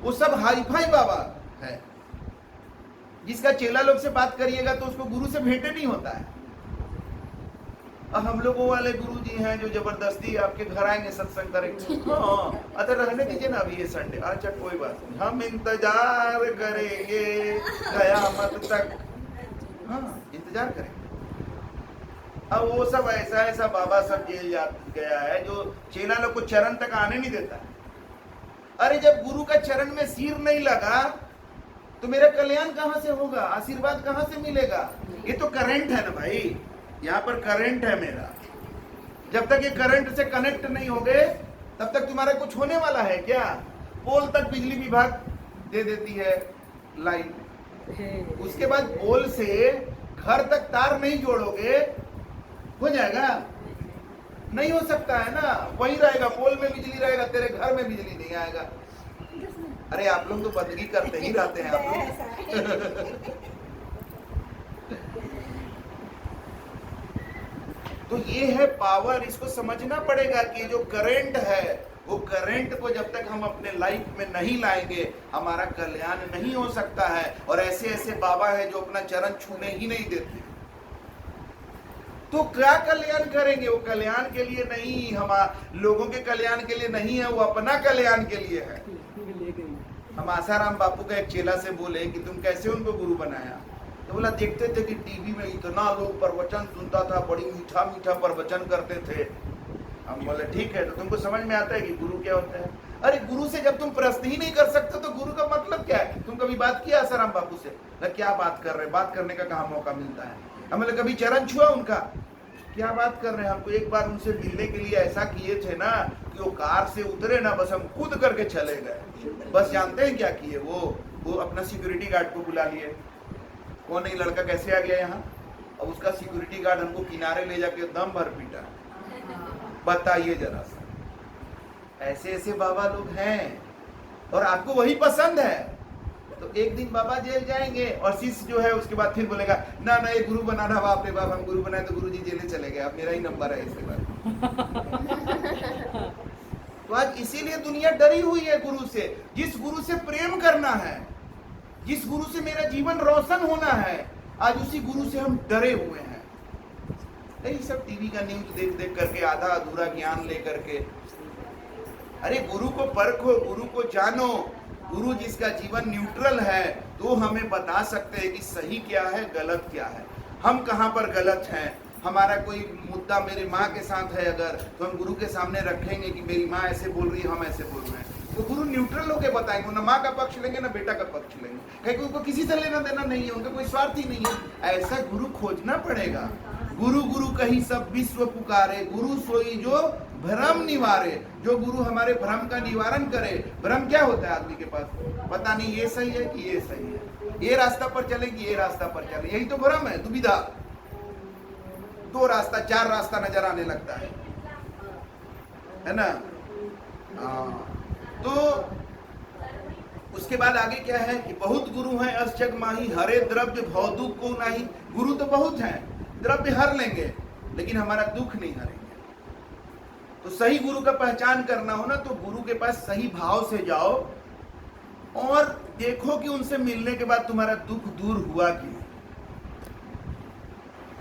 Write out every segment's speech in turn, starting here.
वो सब hi fi बाबा है। जिसका चेला लोग से बात करिएगा तो उसको गुरु से भेंटे नहीं होता है। हम लोगों वाले गुरु जी हैं जो जबरदस्ती आपके घर आएंगे सत्संग करेंगे। हाँ, अच्छा रहने दीजिए ना अभी ये संडे। अच्छा कोई बात नहीं, हम इंतजार करेंगे कयामत तक। हाँ इंतजार करेंगे। अब वो सब ऐसा ऐसा बाबा सब जेल जा गया है जो चेला लोग को चरण तक आने नहीं देता है। अरे जब गुरु का चरण में सिर नहीं लगा तो मेरा कल्याण कहां से होगा, आशीर्वाद कहां से मिलेगा? ये तो करंट है ना भाई, यहाँ पर करंट है मेरा। जब तक ये करंट से कनेक्ट नहीं हो गए तब तक तुम्हारा कुछ होने वाला है क्या? पोल तक बिजली विभाग दे देती है लाइन, उसके बाद पोल से घर तक तार नहीं जोड़ोगे हो जाएगा? नहीं हो सकता है ना। वही रहेगा, पोल में बिजली रहेगा, तेरे घर में बिजली नहीं आएगा। अरे आप लोग तो बदगी करते ही रहते हैं आप लोग। तो ये है पावर, इसको समझना पड़ेगा कि जो करंट है वो करंट को जब तक हम अपने लाइफ में नहीं लाएंगे हमारा कल्याण नहीं हो सकता है। और ऐसे ऐसे बाबा है जो अपना चरण छूने ही नहीं देते। तो क्या कल्याण करेंगे? वो कल्याण के लिए नहीं, हम लोगों के कल्याण के लिए नहीं है, वो अपना कल्याण के लिए है। हम आसाराम बापू का एक चेला से बोले कि तुम कैसे उनको गुरु बनाया? तो बोला देखते थे कि टीवी में इतना लोग प्रवचन सुनता था, बड़ी मीठा मीठा प्रवचन करते थे। हम बोले ठीक है, तो तुमको समझ में आता है कि गुरु क्या होता है? अरे गुरु से जब तुम प्रश्न ही नहीं कर सकते तो गुरु का मतलब क्या है? तुम कभी बात किया आसाराम बापू से? क्या बात कर रहे, बात करने का कहाँ मौका मिलता है? हम बोले कभी चरण छुआ उनका? क्या बात कर रहे हैं, हमको एक बार उनसे मिलने के लिए ऐसा किए थे ना कि वो कार से उतरे ना, बस हम कूद करके चले गए। बस जानते हैं क्या किए? वो अपना सिक्योरिटी गार्ड को बुला लिए। कौन है लड़का, कैसे आ गया यहाँ? अब उसका सिक्योरिटी गार्ड हमको किनारे ले जाके दम भर पीटा। बताइए जरा सा, ऐसे ऐसे बाबा लोग हैं और आपको वही पसंद है। तो एक दिन बाबा जेल जाएंगे और शिष्य जो है उसके बाद फिर बोलेगा ना ना ये गुरु बनाना, बाप रे बाप हम गुरु बनाए तो गुरु जी जेल चले गए, अब मेरा ही नंबर है इसके बाद। तो आज इसीलिए दुनिया डरी हुई है गुरु से। जिस गुरु से प्रेम करना है, जिस गुरु से मेरा जीवन रोशन होना है, आज उसी गुरु से हम डरे हुए हैं। यही सब टीवी का न्यूज देख देख करके आधा अधूरा ज्ञान लेकर के। अरे गुरु को परखो, गुरु को जानो। गुरु जिसका जीवन न्यूट्रल है तो हमें बता सकते हैं कि सही क्या है गलत क्या है, हम कहाँ पर गलत हैं। हमारा कोई मुद्दा मेरी माँ के साथ है अगर, तो हम गुरु के सामने रखेंगे कि मेरी माँ ऐसे बोल रही है, हम ऐसे बोल रहे हैं। तो गुरु न्यूट्रल होकर बताएंगे, ना माँ का पक्ष लेंगे ना बेटा का पक्ष लेंगे, क्योंकि उनको किसी से लेना देना नहीं है, उनका कोई स्वार्थ ही नहीं है। ऐसा गुरु खोजना पड़ेगा। गुरु गुरु कही सब विश्व पुकारे, गुरु सोई जो भ्रम निवारे। जो गुरु हमारे भ्रम का निवारण करे। भ्रम क्या होता है आदमी के पास? पता नहीं ये सही है कि ये सही है, ये रास्ता पर चले कि ये रास्ता पर चले, यही तो भ्रम है, दुविधा। दो रास्ता चार रास्ता नजर आने लगता है ना? तो उसके बाद आगे क्या है कि बहुत गुरु हैं अस जग माही, हरे द्रव्य भव दुख को नहीं। गुरु तो बहुत हैं, द्रव्य हर लेंगे लेकिन हमारा दुख नहीं हरेंगे। तो सही गुरु का पहचान करना हो ना, तो गुरु के पास सही भाव से जाओ और देखो कि उनसे मिलने के बाद तुम्हारा दुख दूर हुआ कि नहीं।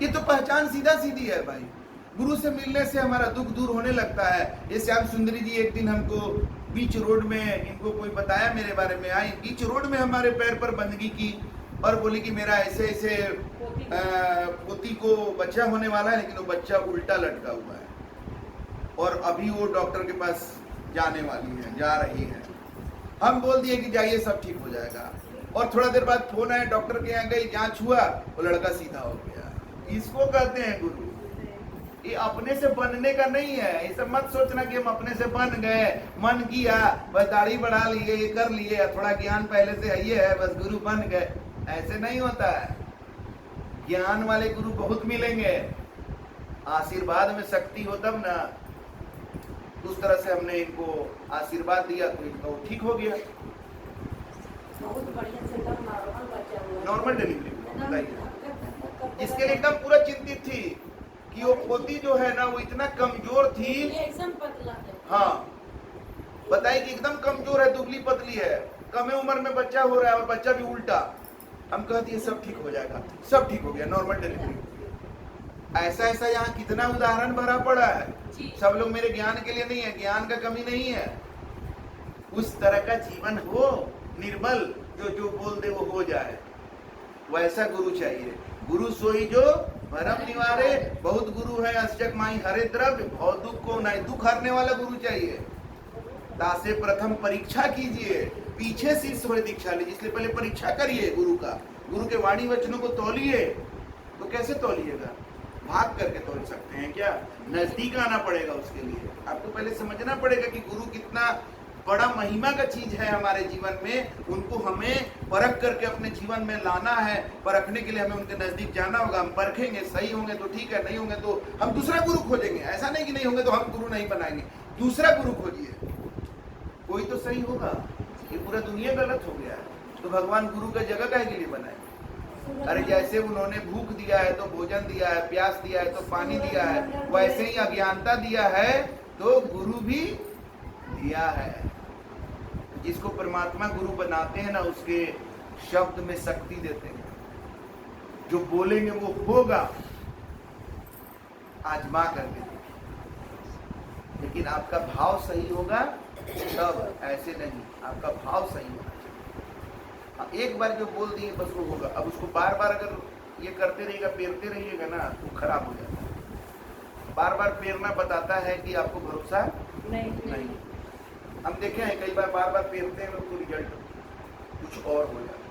ये तो पहचान सीधा सीधी है भाई। गुरु से मिलने से हमारा दुख दूर होने लगता है। ये श्याम सुंदरी जी एक दिन हमको बीच रोड में, इनको कोई बताया मेरे बारे में, आई बीच रोड में हमारे पैर पर बंदगी की और बोली कि मेरा ऐसे ऐसे पोती को बच्चा होने वाला है, लेकिन वो बच्चा उल्टा लटका हुआ है और अभी वो डॉक्टर के पास जाने वाली है, जा रही है। हम बोल दिए कि जाइए सब ठीक हो जाएगा। और थोड़ा देर बाद फोन आया, डॉक्टर के यहाँ गई, जांच हुआ, वो लड़का सीधा हो गया। इसको कहते हैं गुरु। ये अपने से बनने का नहीं है। ये सब मत सोचना कि हम अपने से बन गए, मन किया, बस दाढ़ी बढ़ा लिए, ये कर लिए, थोड़ा ज्ञान पहले से है, ये है, बस गुरु बन गए। ऐसे नहीं होता है। ज्ञान वाले गुरु बहुत मिलेंगे, आशीर्वाद में शक्ति हो तब ना। उस तरह से हमने इनको आशीर्वाद दिया तो इनका वो ठीक हो गया। नॉर्मल डिलीवरी बताइए। इसके लिए एकदम पूरा चिंतित थी कि वो पोती जो है ना वो इतना कमजोर थी, एकदम पतला है। हाँ बताइए कि एकदम कमजोर है, दुबली पतली है, कम उम्र में बच्चा हो रहा है और बच्चा भी उल्टा, हम कहते हैं सब ठीक हो जाएगा, सब ठीक हो गया, नॉर्मल डिलीवरी। ऐसा ऐसा यहाँ कितना उदाहरण भरा पड़ा है। सब लोग मेरे ज्ञान के लिए नहीं है, ज्ञान का कमी नहीं है, उस तरह का जीवन हो निर्मल, जो जो बोल दे वो हो जाए, वैसा गुरु चाहिए। गुरु सोई जो भरम निवारे, बहुत गुरु है अष्टक माई हरे द्रव्य, भव दुख को नहीं, दुख हरने वाला गुरु चाहिए। तासे प्रथम परीक्षा कीजिए, पीछे शिष्य हो दीक्षा लीजिए, इसलिए पहले परीक्षा करिए गुरु का, गुरु के वाणी वचनों को तौलिए। तो कैसे तौलिएगा? भाग करके तोल सकते हैं क्या? नजदीक आना पड़ेगा, उसके लिए आपको पहले समझना पड़ेगा कि गुरु कितना बड़ा महिमा का चीज है हमारे जीवन में, उनको हमें परख करके अपने जीवन में लाना है। परखने के लिए हमें उनके नजदीक जाना होगा, हम परखेंगे, सही होंगे तो ठीक है, नहीं होंगे तो हम दूसरा गुरु खोजेंगे। ऐसा नहीं कि नहीं होंगे तो हम गुरु नहीं बनाएंगे, दूसरा गुरु खोजिए, कोई तो सही होगा। ये पूरा दुनिया गलत हो गया है, तो भगवान गुरु का जगह काहे के लिए बनाए? अरे जैसे उन्होंने भूख दिया है तो भोजन दिया है, प्यास दिया है तो पानी दिया है, वैसे ही अज्ञानता दिया है तो गुरु भी दिया है। जिसको परमात्मा गुरु बनाते हैं ना, उसके शब्द में शक्ति देते हैं, जो बोलेंगे वो होगा, आजमा करके देखिए। लेकिन आपका भाव सही होगा तब, ऐसे नहीं, आपका भाव सही होगा। एक बार जो बोल दिए बस वो होगा। अब उसको बार बार अगर ये करते रहिएगा, पेरते रहिएगा ना, तो खराब हो जाता है। बार बार पेरना बताता है कि आपको भरोसा नहीं। हम देखे हैं कई बार बार पेरते हैं तो रिजल्ट कुछ और हो जाता है।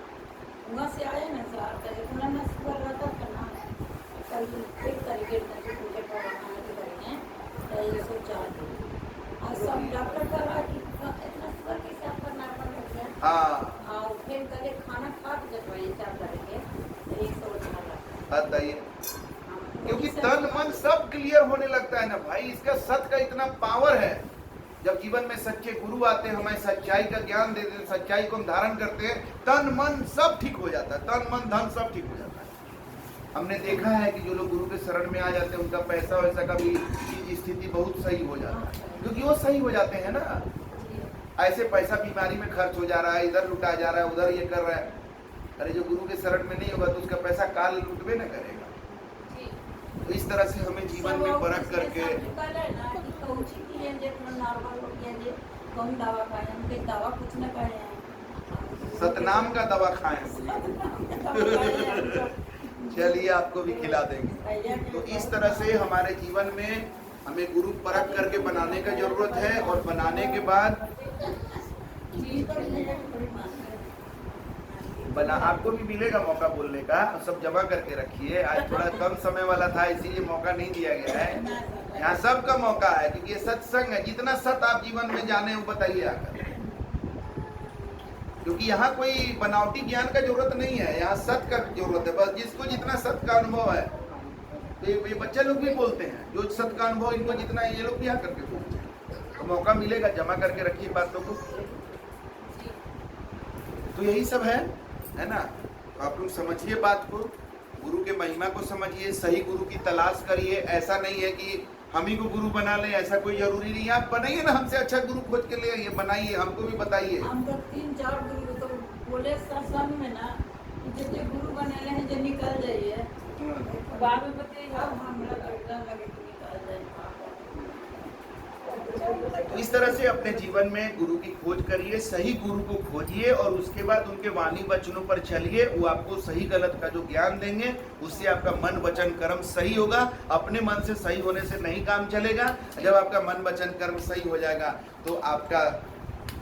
वहाँ से आए ना सर, कल ना सुबह रहता था ना, कल एक तरीके से पूछे पढ़ाना के करेंगे तो ये सोचा आज सब डॉक्टर का रहा कि इतना सुबह कैसे आप करना पड़ गया। हाँ, और फिर कल खाना खा के जब वही क्या करेंगे तो एक सोचना बताइए, क्योंकि तन मन सब क्लियर होने लगता है ना भाई। इसका सत्य का इतना पावर है। जब जीवन में सच्चे गुरु आते हैं, हमें सच्चाई का ज्ञान देते हैं, सच्चाई को हम धारण करते हैं, तन मन सब ठीक हो जाता है, तन मन धन सब ठीक हो जाता है। हमने देखा है कि जो लोग गुरु के शरण में आ जाते हैं, उनका पैसा वैसा का भी स्थिति बहुत सही हो जाता है, क्योंकि वो सही हो जाते हैं ना। ऐसे पैसा बीमारी में खर्च हो जा रहा है, इधर लुटा जा रहा है, उधर ये कर रहा है। अरे जो गुरु के शरण में नहीं होगा तो उसका पैसा काल लुटबे न करेगा। तो इस तरह से हमें जीवन में परख करके सतनाम का दवा खाएं। चलिए आपको भी खिला देंगे। तो इस तरह से हमारे जीवन में हमें गुरु परख करके बनाने का जरूरत है, और बनाने के बाद बना आपको भी मिलेगा मौका बोलने का। सब जमा करके रखिए, आज थोड़ा कम समय वाला था इसीलिए मौका नहीं दिया गया है। यहाँ सबका मौका है, क्योंकि ये सत्संग है। जितना सत्य आप जीवन में जाने वो बताइए आकर, क्योंकि यहाँ कोई बनावटी ज्ञान का जरूरत नहीं है, यहाँ सत्य का जरूरत है। बस जिसको जितना सत्य का अनुभव है, तो ये बच्चे लोग भी बोलते हैं, जो सत्य का अनुभव इनको जितना है, ये लोग भी आकर के बोलते हैं। तो मौका मिलेगा, जमा करके रखिए बातों को। तो यही सब है ना। आप लोग समझिए बात को, गुरु के महिमा को समझिए, सही गुरु की तलाश करिए। ऐसा नहीं है कि हम ही को गुरु बना लें, ऐसा कोई जरूरी नहीं है। आप बनाइए ना, हमसे अच्छा गुरु खोज के ले आइए, बनाइए, हमको भी बताइए। हम तो 3-4 गुरु तो बोले सत्संग में ना, जितने गुरु बने हैं जो निकल जाइए, बाद में बताइए हमरा गर्दन लगे तो निकल जाए। तो इस तरह से अपने जीवन में गुरु की खोज करिए, सही गुरु को खोजिए, और उसके बाद उनके वाणी वचनों पर चलिए। वो आपको सही गलत का जो ज्ञान देंगे, उससे आपका मन वचन कर्म सही होगा। अपने मन से सही होने से नहीं काम चलेगा। जब आपका मन वचन कर्म सही हो जाएगा तो आपका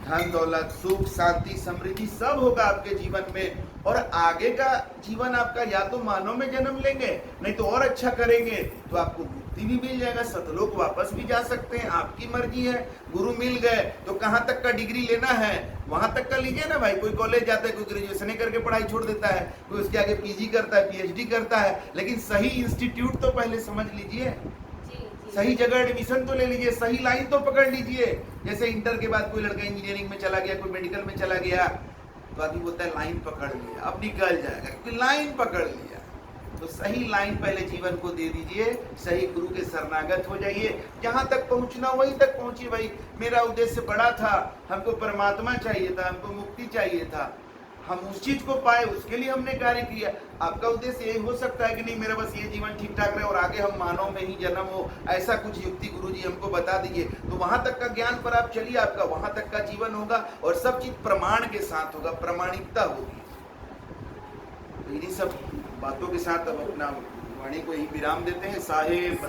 धन दौलत सुख शांति समृद्धि सब होगा आपके जीवन में। और आगे का जीवन आपका या तो मानव में जन्म लेंगे, नहीं तो और अच्छा करेंगे तो आपको मुक्ति भी मिल जाएगा, सतलोक वापस भी जा सकते हैं, आपकी मर्जी है। गुरु मिल गए तो कहाँ तक का डिग्री लेना है वहां तक का लीजिए ना भाई। कोई कॉलेज जाता है, कोई ग्रेजुएशन करके पढ़ाई छोड़ देता है, कोई उसके आगे पीजी करता है, पीएचडी करता है। लेकिन सही इंस्टीट्यूट तो पहले समझ लीजिए, सही जगह एडमिशन तो ले लीजिए, सही लाइन तो पकड़ लीजिए। जैसे इंटर के बाद कोई लड़का इंजीनियरिंग में चला गया, कोई मेडिकल में चला गया, तो आदमी बोलता है लाइन पकड़ लिया, अब निकल जाएगा, क्योंकि लाइन पकड़ लिया। तो सही लाइन पहले जीवन को दे दीजिए, सही गुरु के शरणागत हो जाइए। जहां तक पहुंचना वहीं तक पहुंचिए भाई। मेरा उद्देश्य बड़ा था, हमको परमात्मा चाहिए था, हमको मुक्ति चाहिए था, हम उस चीज को पाए, उसके लिए हमने कार्य किया। आपका उद्देश्य यही हो सकता है कि नहीं मेरा बस ये जीवन ठीक ठाक रहे और आगे हम मानव में ही जन्म हो, ऐसा कुछ युक्ति गुरुजी हमको बता दीजिए। तो वहां तक का ज्ञान पर आप चलिए, आपका वहां तक का जीवन होगा और सब चीज प्रमाण के साथ होगा, प्रामाणिकता होगी। तो इन्हीं सब बातों के साथ अब अपना वाणी को यही विराम देते हैं। साहेब